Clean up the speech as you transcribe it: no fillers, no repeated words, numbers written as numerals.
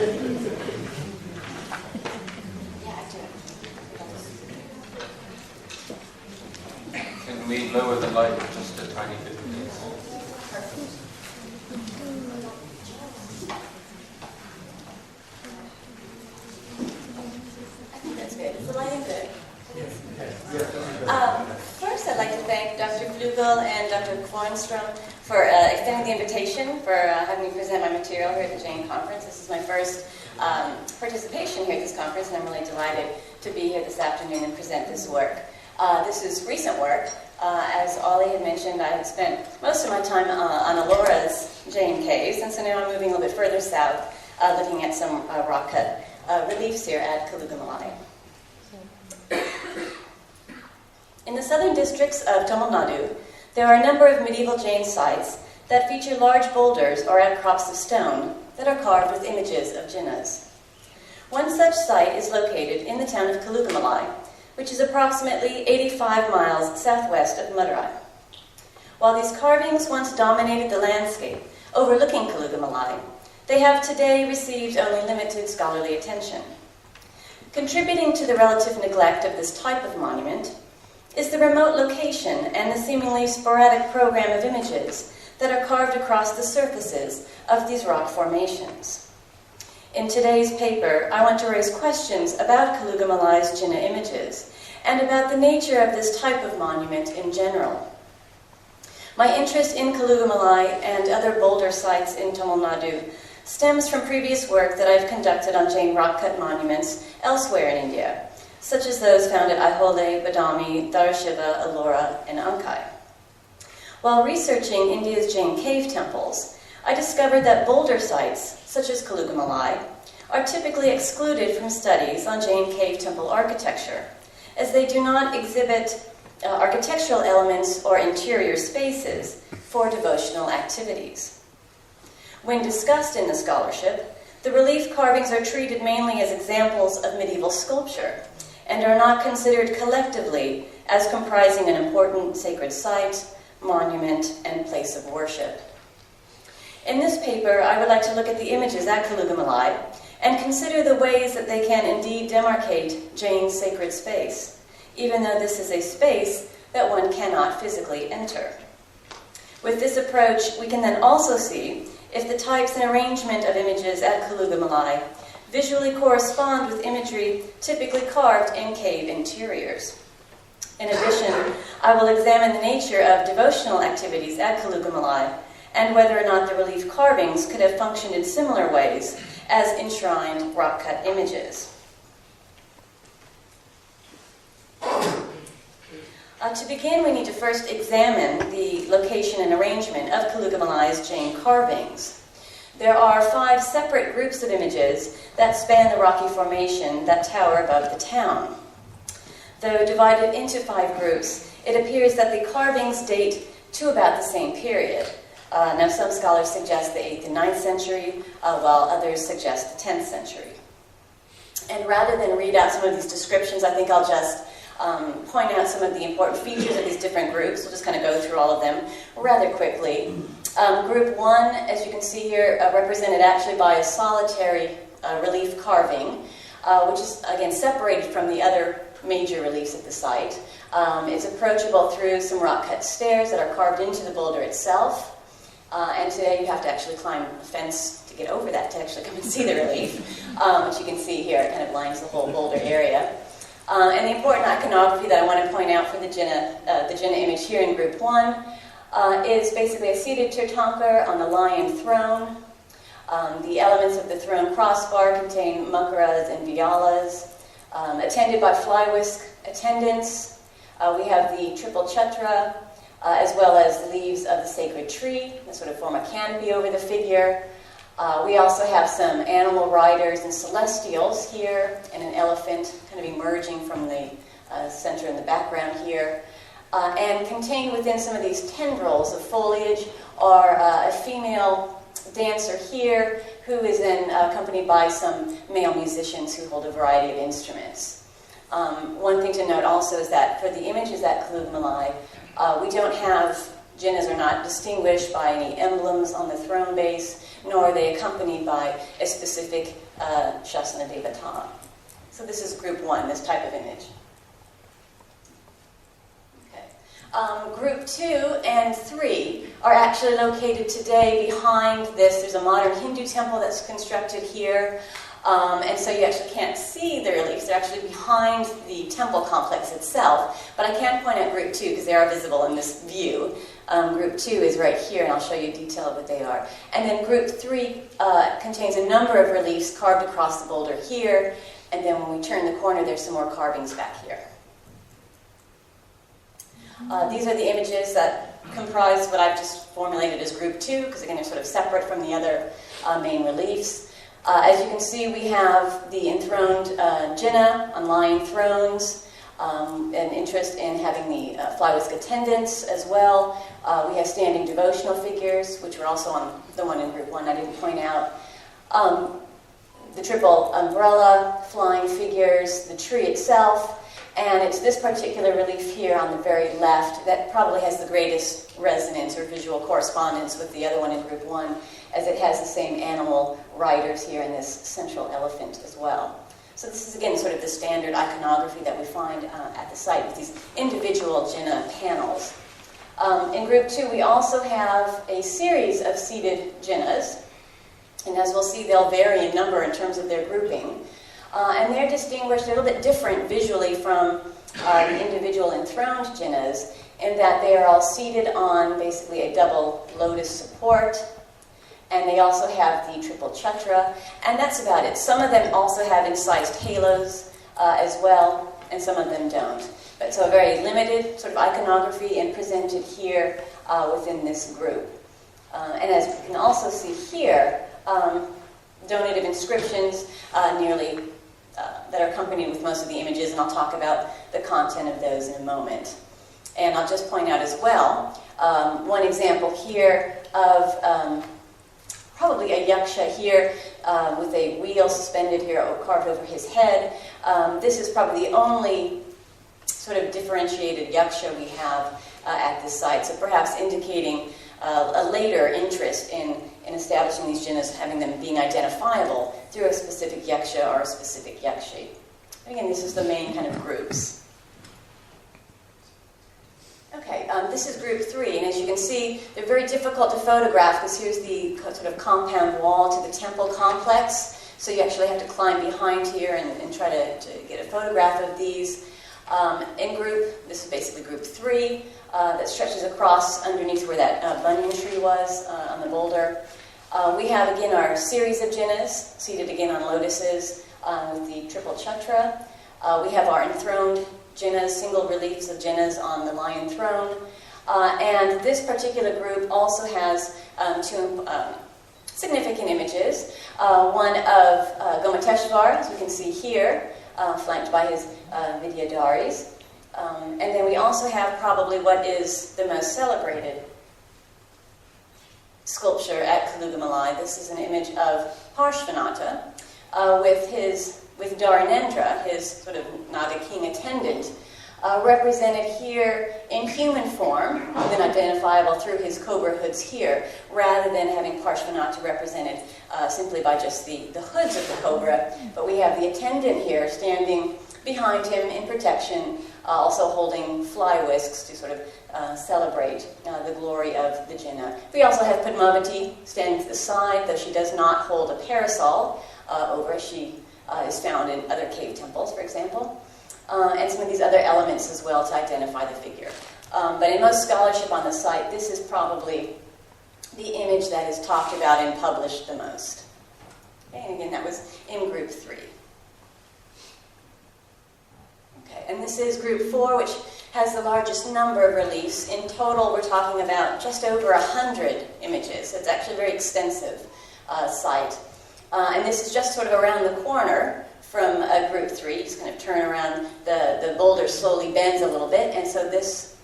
Can we lower the light just a tiny bit, please? I think that's good. Is the lighting good? First, I'd like to thank Dr. Flugel and Dr. Kornstrom for extending the invitation, for having me present my material here at the Jane Conference. This is my first participation here at this conference, and I'm really delighted to be here this afternoon and present this work. This is recent work. As Ollie had mentioned, I had spent most of my time on Alora's Jane Caves, and so now I'm moving a little bit further south, looking at some rock-cut reliefs here at Kalugumalai. In the southern districts of Tamil Nadu, there are a number of medieval Jain sites that feature large boulders or outcrops of stone that are carved with images of Jinas. One such site is located in the town of Kalugumalai, which is approximately 85 miles southwest of Madurai. While these carvings once dominated the landscape overlooking Kalugumalai, they have today received only limited scholarly attention. Contributing to the relative neglect of this type of monument is the remote location and the seemingly sporadic program of images that are carved across the surfaces of these rock formations. In today's paper, I want to raise questions about Kalugumalai's Jina images and about the nature of this type of monument in general. My interest in Kalugumalai and other boulder sites in Tamil Nadu stems from previous work that I've conducted on Jain rock-cut monuments elsewhere in India, such as those found at Aihole, Badami, Darashiva, Ellora, and Ankai. While researching India's Jain cave temples, I discovered that boulder sites, such as Kalugumalai, are typically excluded from studies on Jain cave temple architecture, as they do not exhibit architectural elements or interior spaces for devotional activities. When discussed in the scholarship, the relief carvings are treated mainly as examples of medieval sculpture and are not considered collectively as comprising an important sacred site, monument, and place of worship. In this paper, I would like to look at the images at Kalugumalai and consider the ways that they can indeed demarcate Jain's sacred space, even though this is a space that one cannot physically enter. With this approach, we can then also see if the types and arrangement of images at Kalugumalai visually correspond with imagery typically carved in cave interiors. In addition, I will examine the nature of devotional activities at Kalugumalai and whether or not the relief carvings could have functioned in similar ways as enshrined rock-cut images. To begin, we need to first examine the location and arrangement of Kalugumalai's Jain carvings. There are 5 separate groups of images that span the rocky formation that tower above the town. Though divided into 5 groups, it appears that the carvings date to about the same period. Now, some scholars suggest the 8th and 9th century, while others suggest the 10th century. And rather than read out some of these descriptions, I think I'll just point out some of the important features of these different groups. We'll just kind of go through all of them rather quickly. Group 1, as you can see here, represented actually by a solitary relief carving, which is, again, separated from the other major reliefs at the site. It's approachable through some rock-cut stairs that are carved into the boulder itself. And today you have to actually climb a fence to get over that to actually come and see the relief, which you can see here. It kind of lines the whole boulder area. And the important iconography that I want to point out for the Jina image here in Group 1 is basically a seated Tirthankar on a lion throne. The elements of the throne crossbar contain makaras and vyalas, attended by fly-whisk attendants. We have the triple chhatra, as well as the leaves of the sacred tree that sort of form a canopy over the figure. We also have some animal riders and celestials here, and an elephant kind of emerging from the center in the background here. And contained within some of these tendrils of foliage are a female dancer here who is then accompanied by some male musicians who hold a variety of instruments. One thing to note also is that for the images at Kalugumalai, we don't have, Jinas are not distinguished by any emblems on the throne base, nor are they accompanied by a specific Shasana Devata. So this is group 1, this type of image. Group 2 and 3 are actually located today behind this. There's a modern Hindu temple that's constructed here, and so you actually can't see the reliefs. They're actually behind the temple complex itself, but I can point out group 2 because they are visible in this view. Group 2 is right here, and I'll show you detail of what they are. And then group 3 contains a number of reliefs carved across the boulder here, and then when we turn the corner, there's some more carvings back here. These are the images that comprise what I've just formulated as group 2, because again, they're sort of separate from the other main reliefs. As you can see, we have the enthroned Jina on lion thrones, an interest in having the fly whisk attendants as well. We have standing devotional figures, which were also on the one in group 1 I didn't point out. The triple umbrella, flying figures, the tree itself. And it's this particular relief here on the very left that probably has the greatest resonance or visual correspondence with the other one in group 1, as it has the same animal riders here and this central elephant as well. So this is, again, sort of the standard iconography that we find at the site with these individual Jina panels. In group 2, we also have a series of seated Jinas, and as we'll see, they'll vary in number in terms of their grouping. And they're distinguished a little bit different visually from the individual enthroned Jinas, in that they are all seated on basically a double lotus support, and they also have the triple chakra, and that's about it. Some of them also have incised halos as well, and some of them don't. But so a very limited sort of iconography and presented here within this group. And as we can also see here, donative inscriptions that are accompanied with most of the images, and I'll talk about the content of those in a moment. And I'll just point out as well, one example here of probably a yaksha here with a wheel suspended here or carved over his head. This is probably the only sort of differentiated yaksha we have at this site, so perhaps indicating a later interest in establishing these jinas, having them being identifiable through a specific yaksha or a specific yakshi. Again, this is the main kind of groups. Okay, this is group 3, and as you can see, they're very difficult to photograph because here's the sort of compound wall to the temple complex, so you actually have to climb behind here and try to get a photograph of these. In group, this is basically group 3, that stretches across underneath where that banyan tree was on the boulder. We have, again, our series of jinas, seated again on lotuses with the triple chakra. We have our enthroned jinas, single reliefs of jinas on the lion throne. And this particular group also has two significant images. One of Gomateshvar, as we can see here, flanked by his Vidyadharis. And then we also have probably what is the most celebrated sculpture at Kalugumalai. This is an image of Parshvanatha with Dharanendra, his sort of Naga king attendant, represented here in human form, then identifiable through his cobra hoods here, rather than having Parshvanatha represented simply by just the hoods of the cobra. But we have the attendant here standing behind him in protection, also holding fly whisks to sort of celebrate the glory of the Jina. We also have Padmavati standing to the side, though she does not hold a parasol over. She is found in other cave temples, for example. And some of these other elements as well to identify the figure. But in most scholarship on the site, this is probably the image that is talked about and published the most. Okay, and again, that was in group 3. Okay, and this is group 4, which has the largest number of reliefs. In total, we're talking about just over 100 images. So it's actually a very extensive site. And this is just sort of around the corner from group 3. You just kind of turn around, the boulder slowly bends a little bit, and so this